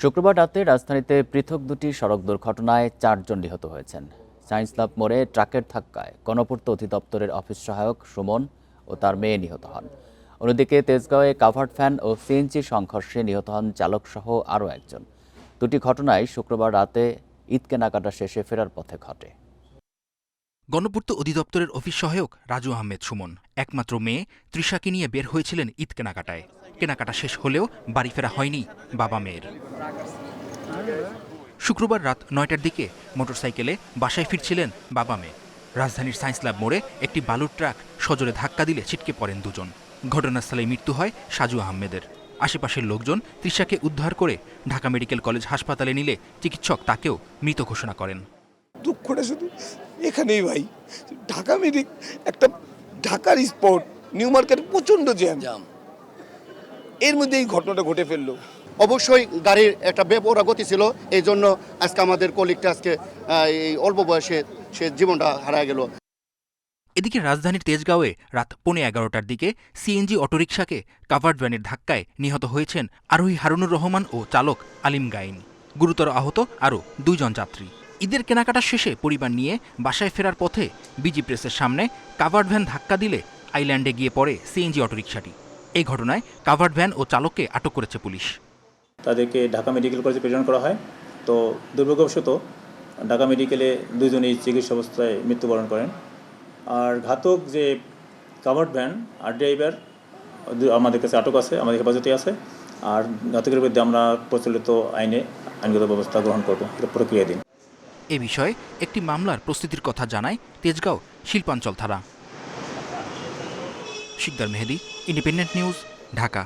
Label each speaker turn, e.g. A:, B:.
A: শুক্রবার রাতে রাজধানীতে পৃথক দুটি সড়ক দুর্ঘটনায় ৪ জন নিহত হয়েছেন। সায়েন্স ল্যাব মোড়ে ট্রাকের ধাক্কায় গণপূর্ত অধিদপ্তরের অফিস সহায়ক সুমন ও তার মেয়ে নিহত হন। অন্যদিকে তেজগাঁওয়ে কাভার্ড ভ্যান ও সিএনজি সংঘর্ষে নিহত হন চালকসহ আরও একজন। দুটি ঘটনায় শুক্রবার রাতে ঈদ কেনাকাটা শেষে ফেরার পথে ঘটে।
B: গণপূর্ত অধিদপ্তরের অফিস সহায়ক রাজু আহমেদ সুমন একমাত্র মেয়ে তৃষাকে নিয়ে বের হয়েছিলেন ঈদ কেনাকাটায়। কেনাকাটা শেষ হলেও বাড়ি ফেরা হয়নি বাবা মেয়ের। শুক্রবার রাত ৯টার দিকে মোটরসাইকেলে বাসায় ফিরছিলেন বাবা মেয়ে। রাজধানীর সায়েন্স ল্যাব মোড়ে একটি বালুর ট্রাক সজোরে ধাক্কা দিলে ছিটকে পড়েন দুজন। ঘটনাস্থলে মৃত্যু হয় সাজু আহমেদের। আশেপাশের লোকজন তৃষাকে উদ্ধার করে ঢাকা মেডিকেল কলেজ হাসপাতালে নিলে চিকিৎসক তাকেও মৃত ঘোষণা করেন।
C: দুঃখটা শুধু এখানেই ভাই, ঢাকা মেডিক একটা ঢাকার স্পট, নিউ মার্কেট প্রচণ্ড জ্যাম, এর মধ্যে এই ঘটনাটা ঘটে ফেললো।
D: অবশ্যই গাড়ির একটা বেপরোয়া গতি ছিল, এই জন্য আজকে আমাদের কলিগটা আজকে এই অল্প বয়সে সে জীবনটা হারায় গেল।
B: এদিকে রাজধানীর তেজগাঁওয়ে রাত 11:15টার দিকে সিএনজি অটোরিকশাকে কাভার্ড ভ্যানের ধাক্কায় নিহত হয়েছেন আরোহী হারুনুর রহমান ও চালক আলিম গাইন। গুরুতর আহত আরও 2 জন যাত্রী। ঈদের কেনাকাটা শেষে পরিবার নিয়ে বাসায় ফেরার পথে বিজি প্রেসের সামনে কাভার্ড ভ্যান ধাক্কা দিলে আইল্যান্ডে গিয়ে পড়ে সিএনজি অটোরিকশাটি। এই ঘটনায় কাভার্ড ভ্যান ও চালককে আটক করেছে পুলিশ।
E: তাদেরকে ঢাকা মেডিকেল কলেজে প্রেরণ করা হয়। তো দুর্ভাগ্যবশত ঢাকা মেডিকেলে দুজনেই চিকিৎসা অবস্থায় মৃত্যুবরণ করেন। আর ঘাতক যে কাভার্ড ভ্যান আর ড্রাইভার আমাদের কাছে আটক আছে, আমাদের হেফাজতে আছে। আর ঘাতকের বিরুদ্ধে আমরা প্রচলিত আইনগত ব্যবস্থা গ্রহণ করব, এটা প্রক্রিয়াধীন।
B: এ বিষয়ে একটি মামলার প্রস্তুতির কথা জানায় তেজগাঁও শিল্পাঞ্চল থানা। শিকদার মেহেদি, ইন্ডিপেন্ডেন্ট নিউজ, ঢাকা।